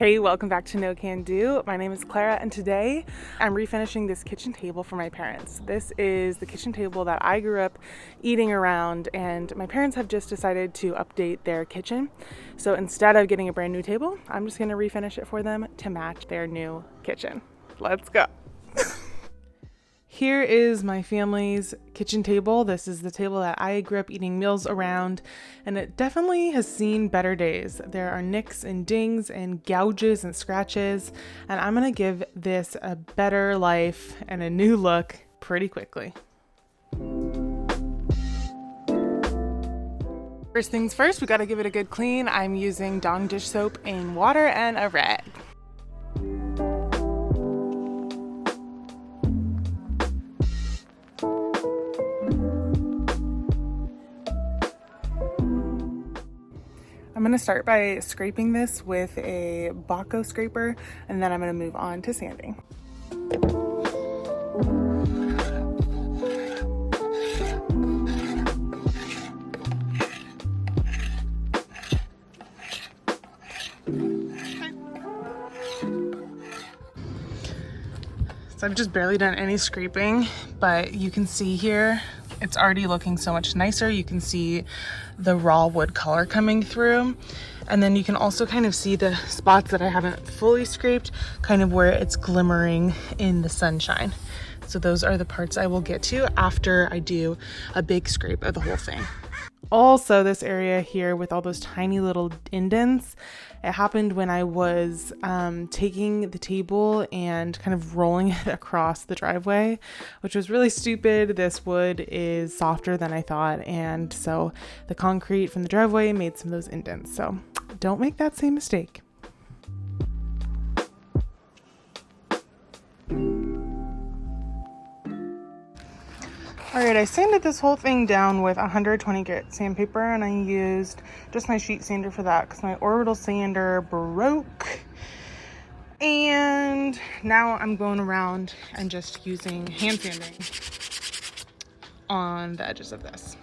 Hey, welcome back to No Can Do. My name is Clara and today I'm refinishing this kitchen table for my parents. This is the kitchen table that I grew up eating around, and my parents have just decided to update their kitchen. So instead of getting a brand new table, I'm just gonna refinish it for them to match their new kitchen. Let's go. Here is my family's kitchen table. This is the table that I grew up eating meals around, and it definitely has seen better days. There are nicks and dings and gouges and scratches, and I'm gonna give this a better life and a new look pretty quickly. First things first, we gotta give it a good clean. I'm using Dawn dish soap in water and a rag. I'm going to start by scraping this with a Baco scraper, and then I'm going to move on to sanding. So I've just barely done any scraping, but you can see here it's already looking so much nicer. You can see the raw wood color coming through. And then you can also kind of see the spots that I haven't fully scraped, kind of where it's glimmering in the sunshine. So those are the parts I will get to after I do a big scrape of the whole thing. Also, this area here with all those tiny little indents, it happened when I was taking the table and kind of rolling it across the driveway, which was really stupid. This wood is softer than I thought, and so the concrete from the driveway made some of those indents. So don't make that same mistake. Alright, I sanded this whole thing down with 120 grit sandpaper, and I used just my sheet sander for that because my orbital sander broke. And now I'm going around and just using hand sanding on the edges of this.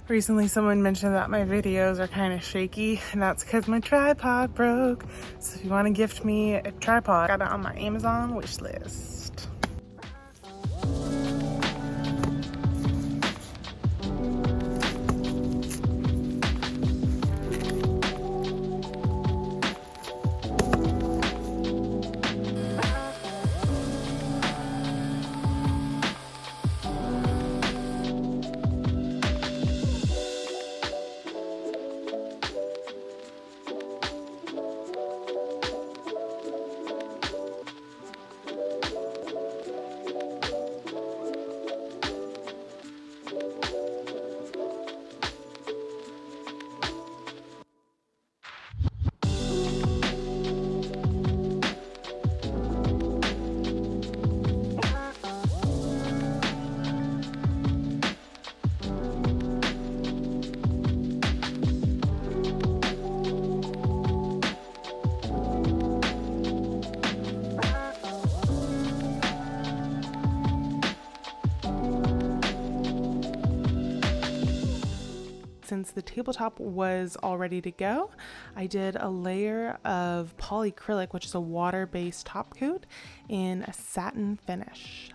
Recently someone mentioned that my videos are kind of shaky, and that's because my tripod broke. So if you want to gift me a tripod, I got it on my Amazon wish list. Since the tabletop was all ready to go, I did a layer of Polycrylic, which is a water-based top coat in a satin finish.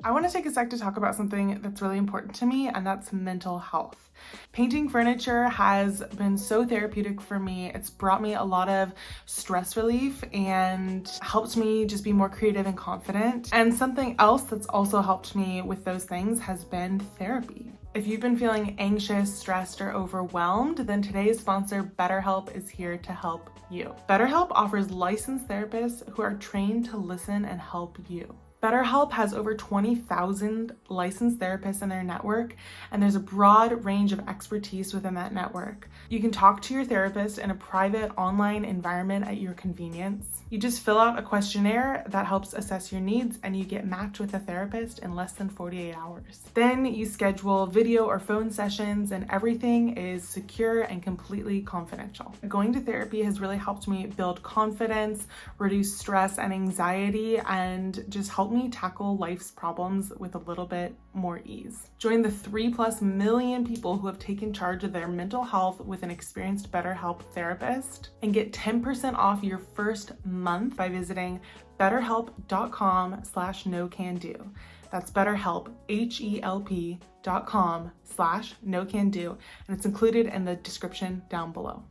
I want to take a sec to talk about something that's really important to me, and that's mental health. Painting furniture has been so therapeutic for me. It's brought me a lot of stress relief and helped me just be more creative and confident. And something else that's also helped me with those things has been therapy. If you've been feeling anxious, stressed, or overwhelmed, then today's sponsor, BetterHelp, is here to help you. BetterHelp offers licensed therapists who are trained to listen and help you. BetterHelp has over 20,000 licensed therapists in their network, and there's a broad range of expertise within that network. You can talk to your therapist in a private online environment at your convenience. You just fill out a questionnaire that helps assess your needs, and you get matched with a therapist in less than 48 hours. Then you schedule video or phone sessions, and everything is secure and completely confidential. Going to therapy has really helped me build confidence, reduce stress and anxiety, and just help me tackle life's problems with a little bit more ease. Join the 3+ million people who have taken charge of their mental health with an experienced BetterHelp therapist, and get 10% off your first month by visiting betterhelp.com/nocando. That's BetterHelp, HELP.com/nocando, and it's included in the description down below.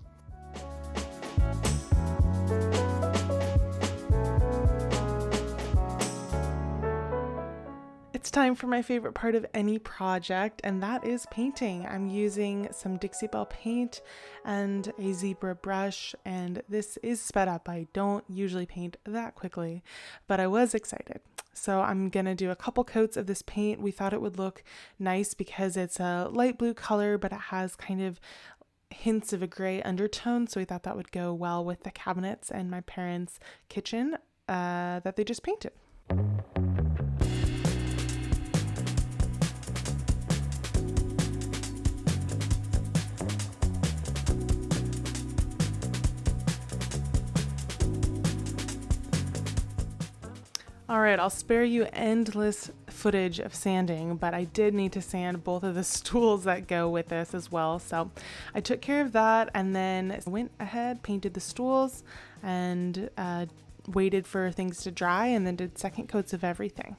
It's time for my favorite part of any project, and that is painting. I'm using some Dixie Belle paint and a zebra brush, and this is sped up. I don't usually paint that quickly, but I was excited. So I'm gonna do a couple coats of this paint. We thought it would look nice because it's a light blue color, but it has kind of hints of a gray undertone, so we thought that would go well with the cabinets and my parents' kitchen that they just painted. All right, I'll spare you endless footage of sanding, but I did need to sand both of the stools that go with this as well. So I took care of that and then went ahead, painted the stools, and waited for things to dry, and then did second coats of everything.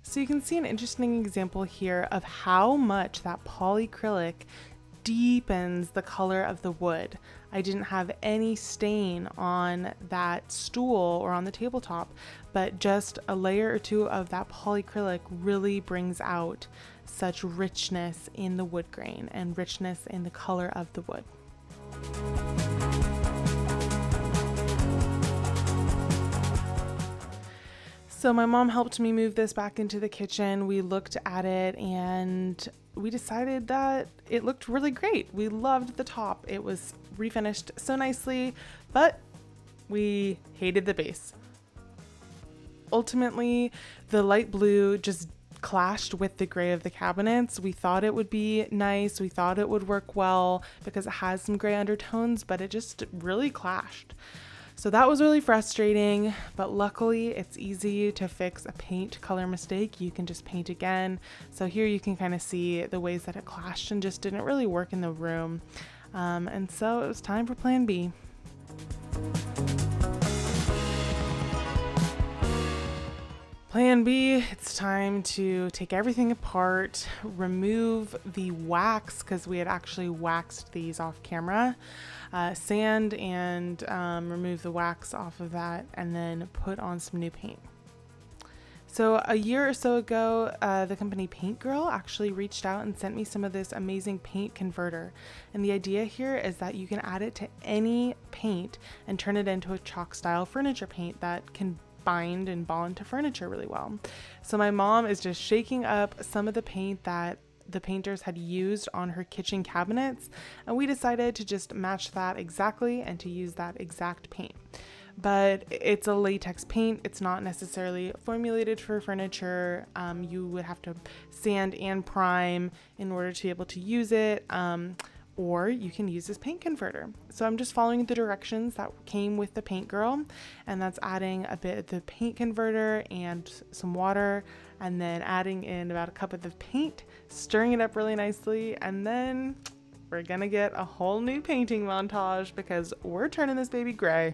So you can see an interesting example here of how much that polycrylic deepens the color of the wood. I didn't have any stain on that stool or on the tabletop, but just a layer or two of that polycrylic really brings out such richness in the wood grain and richness in the color of the wood. So my mom helped me move this back into the kitchen. We looked at it and we decided that it looked really great. We loved the top. It was refinished so nicely, but we hated the base. Ultimately, the light blue just clashed with the gray of the cabinets. We thought it would be nice. We thought it would work well because it has some gray undertones, but it just really clashed. So that was really frustrating, but luckily it's easy to fix a paint color mistake. You can just paint again. So here you can kind of see the ways that it clashed and just didn't really work in the room. And so it was time for plan B. Plan B, it's time to take everything apart, remove the wax, because we had actually waxed these off camera, sand and remove the wax off of that, and then put on some new paint. So a year or so ago, the company Paint Girl actually reached out and sent me some of this amazing paint converter. And the idea here is that you can add it to any paint and turn it into a chalk style furniture paint that can bind and bond to furniture really well. So my mom is just shaking up some of the paint that the painters had used on her kitchen cabinets, and we decided to just match that exactly and to use that exact paint. But it's a latex paint. It's not necessarily formulated for furniture. You would have to sand and prime in order to be able to use it. Or you can use this paint converter. So I'm just following the directions that came with the Paint Girl, and that's adding a bit of the paint converter and some water, and then adding in about a cup of the paint, stirring it up really nicely, and then we're gonna get a whole new painting montage because we're turning this baby gray.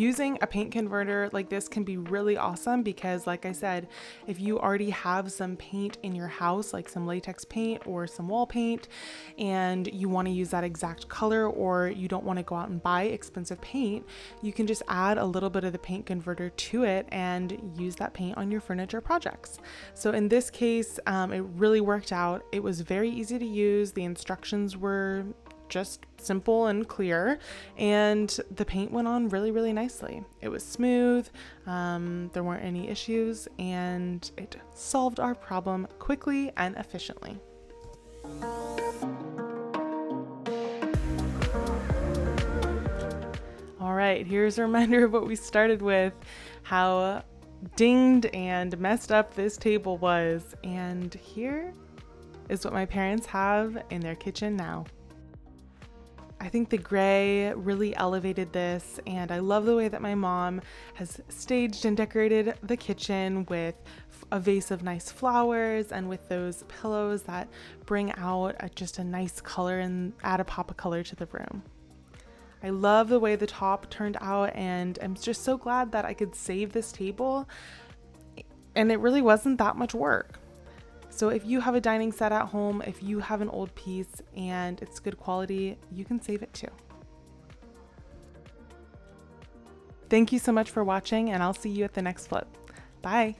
Using a paint converter like this can be really awesome because, like I said, if you already have some paint in your house, like some latex paint or some wall paint, and you want to use that exact color, or you don't want to go out and buy expensive paint, you can just add a little bit of the paint converter to it and use that paint on your furniture projects. So in this case, it really worked out. It was very easy to use. The instructions were just simple and clear, and the paint went on really, really nicely. It was smooth, there weren't any issues, and it solved our problem quickly and efficiently. All right, here's a reminder of what we started with, how dinged and messed up this table was, and here is what my parents have in their kitchen now. I think the gray really elevated this, and I love the way that my mom has staged and decorated the kitchen with a vase of nice flowers and with those pillows that bring out just a nice color and add a pop of color to the room. I love the way the top turned out, and I'm just so glad that I could save this table, and it really wasn't that much work. So if you have a dining set at home, if you have an old piece and it's good quality, you can save it too. Thank you so much for watching, and I'll see you at the next flip. Bye.